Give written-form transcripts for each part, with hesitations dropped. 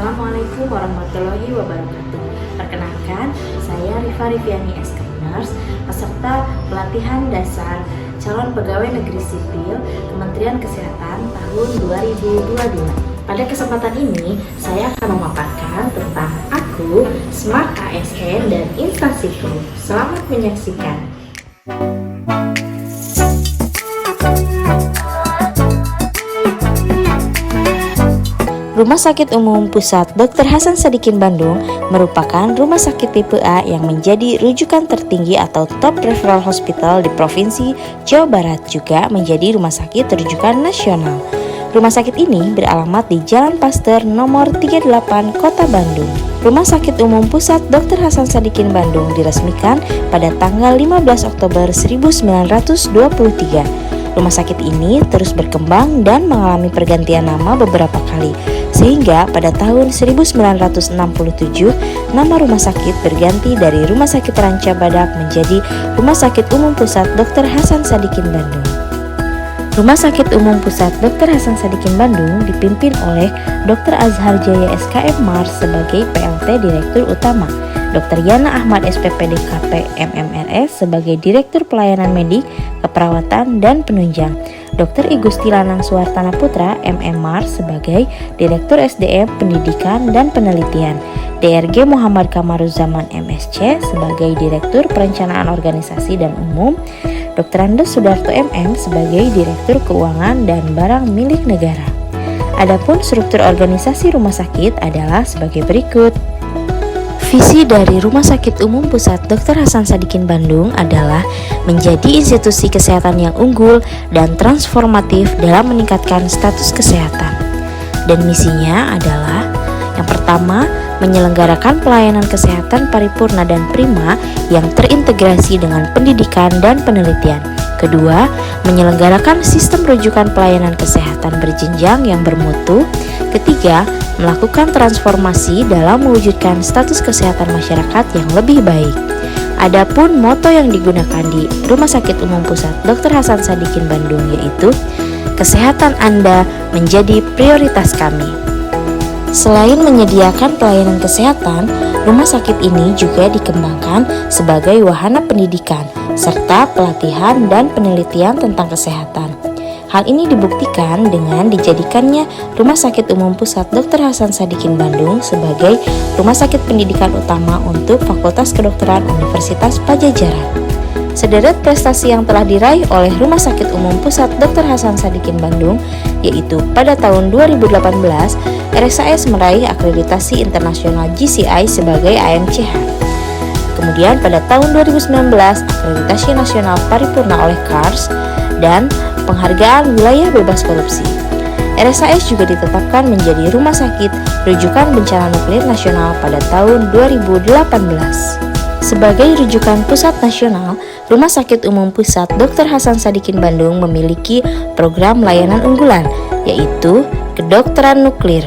Assalamualaikum warahmatullahi wabarakatuh. Perkenalkan, saya Rifa Rifiani SK Nurse, peserta pelatihan dasar calon pegawai negeri sipil Kementerian Kesehatan tahun 2022. Pada kesempatan ini, saya akan memaparkan tentang aku, Smart ASN, dan instansiku. Selamat menyaksikan. Rumah Sakit Umum Pusat Dr. Hasan Sadikin Bandung merupakan rumah sakit tipe A yang menjadi rujukan tertinggi atau top referral hospital di Provinsi Jawa Barat, juga menjadi rumah sakit rujukan nasional. Rumah sakit ini beralamat di Jalan Pasteur nomor 38 Kota Bandung. Rumah Sakit Umum Pusat Dr. Hasan Sadikin Bandung diresmikan pada tanggal 15 Oktober 1923. Rumah sakit ini terus berkembang dan mengalami pergantian nama beberapa kali, sehingga pada tahun 1967 nama rumah sakit berganti dari Rumah Sakit Ranca Badak menjadi Rumah Sakit Umum Pusat Dr. Hasan Sadikin Bandung. Rumah Sakit Umum Pusat Dr. Hasan Sadikin Bandung dipimpin oleh Dr. Azhar Jaya SKM Mars sebagai PLT Direktur Utama, Dr. Yana Ahmad SPPD KP MMRS sebagai Direktur Pelayanan Medik, Keperawatan, dan Penunjang, Dr. I Gusti Lanang Suartana Putra MM Mars sebagai Direktur SDM Pendidikan dan Penelitian, DRG Muhammad Kamaruzaman MSC sebagai Direktur Perencanaan Organisasi dan Umum, Dr. Andes Sudarto MM sebagai Direktur Keuangan dan Barang Milik Negara. Adapun struktur organisasi rumah sakit adalah sebagai berikut. Visi dari Rumah Sakit Umum Pusat Dr. Hasan Sadikin Bandung adalah menjadi institusi kesehatan yang unggul dan transformatif dalam meningkatkan status kesehatan. Dan misinya adalah yang pertama, menyelenggarakan pelayanan kesehatan paripurna dan prima yang terintegrasi dengan pendidikan dan penelitian. Kedua, menyelenggarakan sistem rujukan pelayanan kesehatan berjenjang yang bermutu. Ketiga, melakukan transformasi dalam mewujudkan status kesehatan masyarakat yang lebih baik. Adapun moto yang digunakan di Rumah Sakit Umum Pusat Dr. Hasan Sadikin Bandung yaitu kesehatan Anda menjadi prioritas kami. Selain menyediakan pelayanan kesehatan, rumah sakit ini juga dikembangkan sebagai wahana pendidikan serta pelatihan dan penelitian tentang kesehatan. Hal ini dibuktikan dengan dijadikannya Rumah Sakit Umum Pusat Dr. Hasan Sadikin Bandung sebagai rumah sakit pendidikan utama untuk Fakultas Kedokteran Universitas Padjadjaran. Sederet prestasi yang telah diraih oleh Rumah Sakit Umum Pusat Dr. Hasan Sadikin Bandung yaitu pada tahun 2018 RSAS meraih akreditasi internasional GCI sebagai AMCH. Kemudian pada tahun 2019 akreditasi nasional paripurna oleh KARS dan penghargaan wilayah bebas korupsi. RSAS juga ditetapkan menjadi rumah sakit rujukan bencana nuklir nasional pada tahun 2018. Sebagai rujukan pusat nasional, Rumah Sakit Umum Pusat Dr. Hasan Sadikin Bandung memiliki program layanan unggulan, yaitu kedokteran nuklir.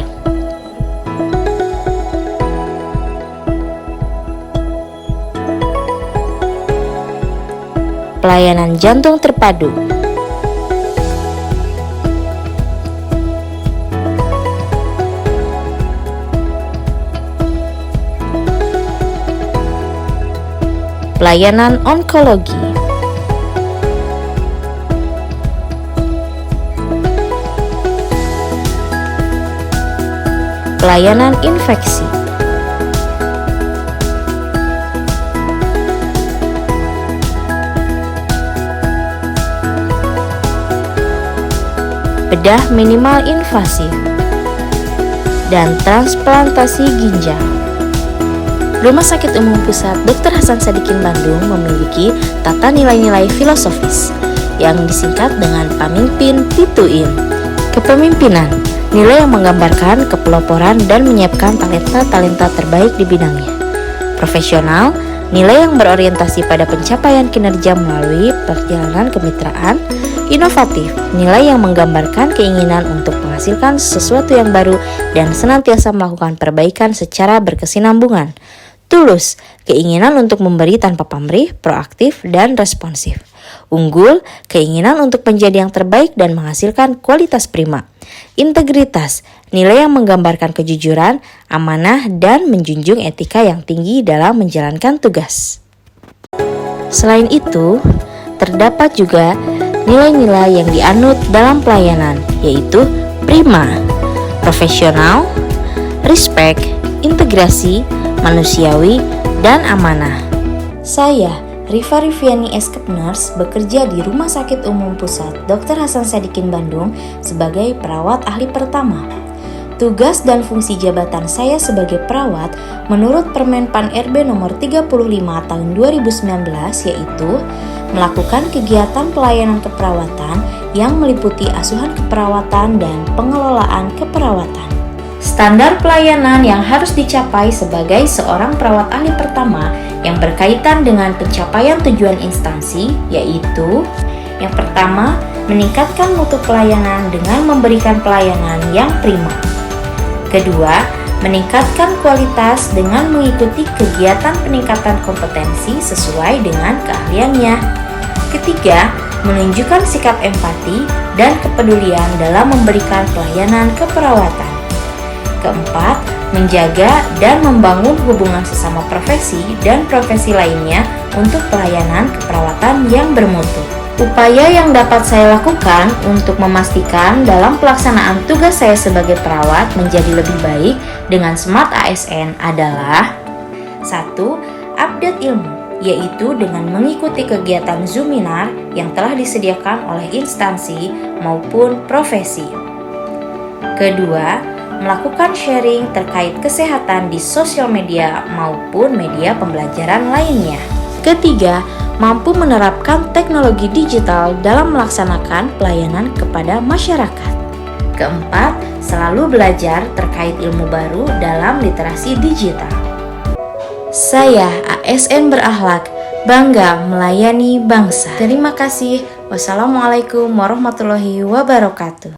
Pelayanan jantung terpadu. Pelayanan onkologi. Pelayanan infeksi. Bedah minimal invasif dan transplantasi ginjal. Rumah Sakit Umum Pusat Dr. Hasan Sadikin Bandung memiliki tata nilai-nilai filosofis yang disingkat dengan Pamimpin Pituin. Kepemimpinan, nilai yang menggambarkan kepeloporan dan menyiapkan talenta-talenta terbaik di bidangnya. Profesional, nilai yang berorientasi pada pencapaian kinerja melalui perjalanan kemitraan. Inovatif, nilai yang menggambarkan keinginan untuk menghasilkan sesuatu yang baru dan senantiasa melakukan perbaikan secara berkesinambungan. Tulus, keinginan untuk memberi tanpa pamrih, proaktif, dan responsif. Unggul, keinginan untuk menjadi yang terbaik dan menghasilkan kualitas prima. integritas, nilai yang menggambarkan kejujuran, amanah, dan menjunjung etika yang tinggi dalam menjalankan tugas. Selain itu, terdapat juga nilai-nilai yang dianut dalam pelayanan, yaitu prima, profesional, respect, integrasi, manusiawi, dan amanah. Saya, Rifa Riviani SK Nurse, bekerja di Rumah Sakit Umum Pusat Dr. Hasan Sadikin Bandung sebagai perawat ahli pertama. Tugas dan fungsi jabatan saya sebagai perawat menurut Permen Pan RB nomor 35 tahun 2019 yaitu melakukan kegiatan pelayanan keperawatan yang meliputi asuhan keperawatan dan pengelolaan keperawatan. Standar pelayanan yang harus dicapai sebagai seorang perawat ahli pertama yang berkaitan dengan pencapaian tujuan instansi yaitu yang pertama, meningkatkan mutu pelayanan dengan memberikan pelayanan yang prima. Kedua, meningkatkan kualitas dengan mengikuti kegiatan peningkatan kompetensi sesuai dengan keahliannya. Ketiga, menunjukkan sikap empati dan kepedulian dalam memberikan pelayanan keperawatan. Keempat, menjaga dan membangun hubungan sesama profesi dan profesi lainnya untuk pelayanan keperawatan yang bermutu. Upaya yang dapat saya lakukan untuk memastikan dalam pelaksanaan tugas saya sebagai perawat menjadi lebih baik dengan Smart ASN adalah 1. Update ilmu, yaitu dengan mengikuti kegiatan Zoominar yang telah disediakan oleh instansi maupun profesi. Kedua, melakukan sharing terkait kesehatan di sosial media maupun media pembelajaran lainnya. Ketiga, mampu menerapkan teknologi digital dalam melaksanakan pelayanan kepada masyarakat. Keempat, selalu belajar terkait ilmu baru dalam literasi digital. Saya ASN berakhlak, bangga melayani bangsa. Terima kasih. Wassalamualaikum warahmatullahi wabarakatuh.